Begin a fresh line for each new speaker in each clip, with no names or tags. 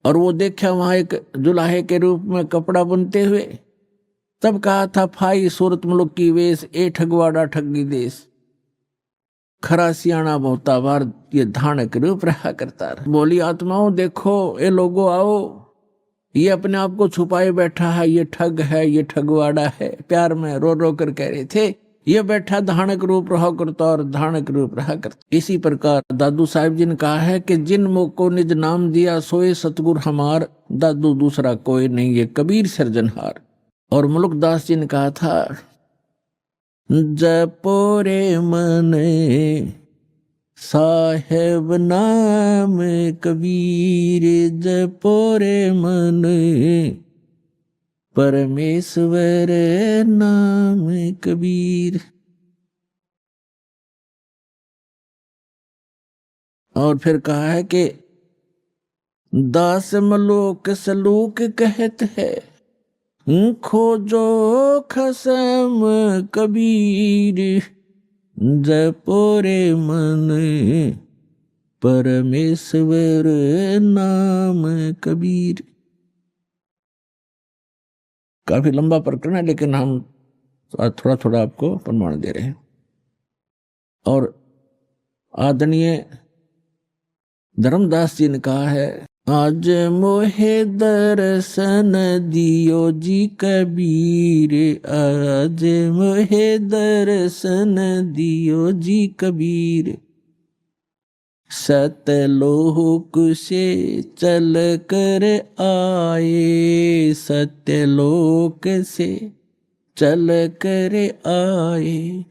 और वो देखा वहां एक जुलाहे के रूप में कपड़ा बुनते हुए, तब कहा था फाई सूरत मुल्क की वेश, ए ठगवाड़ा ठगी देश, खरा सियाणा बहुता बार ये धानक रूप रहा करता रहा। बोली आत्माओं देखो, ये लोगों आओ, ये अपने आप को छुपाए बैठा है, ये ठग है, ये ठगवाड़ा है। प्यार में रो रो कर कह रहे थे, ये बैठा धानक रूप रहा करता और धानक रूप रहा करता। इसी प्रकार दादू साहिब जी ने कहा है कि जिन मुख को निज नाम दिया सोए सतगुर हमार, दादू दूसरा कोई नहीं ये कबीर सिरजनहार। और मुल्कदास जी ने कहा था, जपोरे मन साहेब नाम कबीर, जपोरे मन परमेश्वर नाम कबीर। और फिर कहा है कि दास मलोक सलूक कहत है, खोजो खसम कबीर, जपोरे मन परमेश्वर नाम कबीर। काफी लंबा प्रकरण है, लेकिन हम थोड़ा थोड़ा आपको प्रमाण दे रहे हैं। और आदरणीय धर्मदास जी ने कहा है, आज मोहे दर्शन दियो जी कबीर, आज मोहे दर्शन दियो जी कबीर, सत्यलोक से चल कर आए, सत्यलोक से चल कर आए,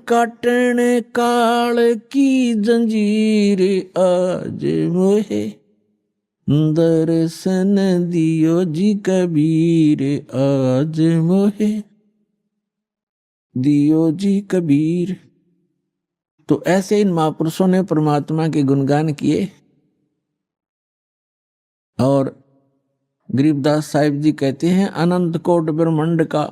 काटन काल की जंजीर, आज मोहे दर्शन दियो जी कबीर, आज मोहे दियो जी कबीर। तो ऐसे इन महापुरुषों ने परमात्मा के गुणगान किए। और गरीबदास साहिब जी कहते हैं, अनंत कोट ब्रह्मांड का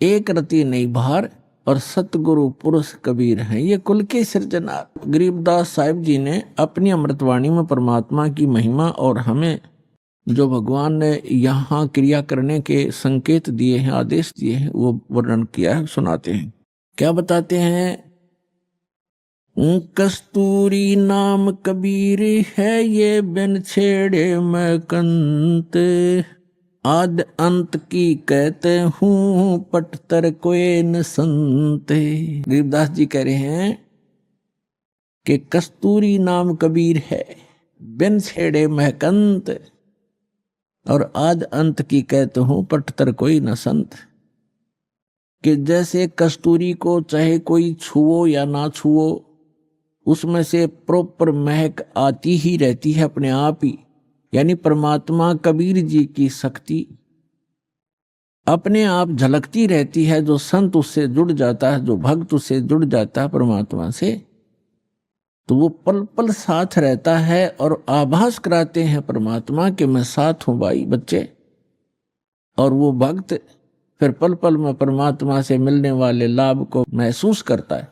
एक रति नहीं भार, और सतगुरु पुरुष कबीर हैं ये कुल के सृजनहार। गरीबदास साहिब जी ने अपनी अमृतवाणी में परमात्मा की महिमा और हमें जो भगवान ने यहाँ क्रिया करने के संकेत दिए हैं, आदेश दिए हैं, वो वर्णन किया है, सुनाते हैं। क्या बताते हैं, कस्तूरी नाम कबीर है, ये बिन छेड़े मैं कंत, आद अंत की कहते हूँ पटतर कोई न संत। गरीबदास जी कह रहे हैं कि कस्तूरी नाम कबीर है, बिन छेड़े महकंत, और आद अंत की कहते हूँ पटतर कोई न संत। कि जैसे कस्तूरी को चाहे कोई छुओ या ना छुओ, उसमें से प्रॉपर महक आती ही रहती है अपने आप ही। यानी परमात्मा कबीर जी की शक्ति अपने आप झलकती रहती है। जो संत उससे जुड़ जाता है, जो भक्त उससे जुड़ जाता है परमात्मा से, तो वो पल पल साथ रहता है और आभास कराते हैं परमात्मा कि मैं साथ हूं भाई बच्चे। और वो भक्त फिर पल पल में परमात्मा से मिलने वाले लाभ को महसूस करता है।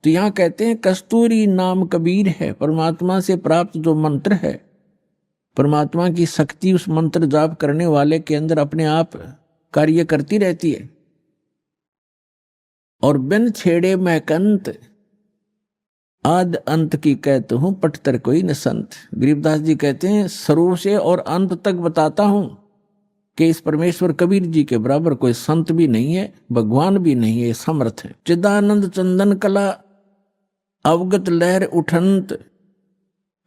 तो यहाँ कहते हैं कस्तूरी नाम कबीर है, परमात्मा से प्राप्त जो मंत्र है, परमात्मा की शक्ति उस मंत्र जाप करने वाले के अंदर अपने आप कार्य करती रहती है। और बिन छेड़े महकंत, आद अंत की कहते हूं पटतर कोई न संत। गरीबदास जी कहते हैं शुरू से और अंत तक बताता हूं कि इस परमेश्वर कबीर जी के बराबर कोई संत भी नहीं है, भगवान भी नहीं है, समर्थ है। चिदानंद चंदन कला अवगत लहर उठंत,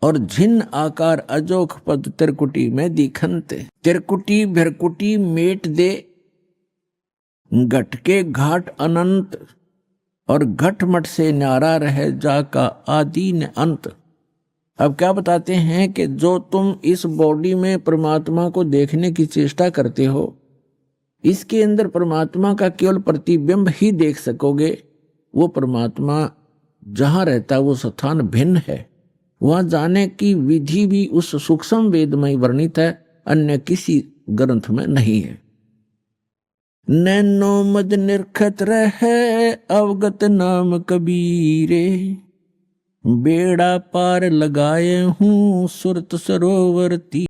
और झिन आकार अजोख पद तिरकुटी में दिखंत। तिरकुटी भिरकुटी मेट दे, घट के घाट अनंत, और घट मट से न्यारा रहे जाका आदि न अंत। अब क्या बताते हैं कि जो तुम इस बॉडी में परमात्मा को देखने की चेष्टा करते हो, इसके अंदर परमात्मा का केवल प्रतिबिंब ही देख सकोगे। वो परमात्मा जहां रहता वो स्थान भिन्न है, वहां जाने की विधि भी उस सूक्ष्म वेद में वर्णित है, अन्य किसी ग्रंथ में नहीं है। नैनो मद निरखत रहे अवगत नाम कबीरे, बेड़ा पार लगाए हूँ सुरत सरोवर ती।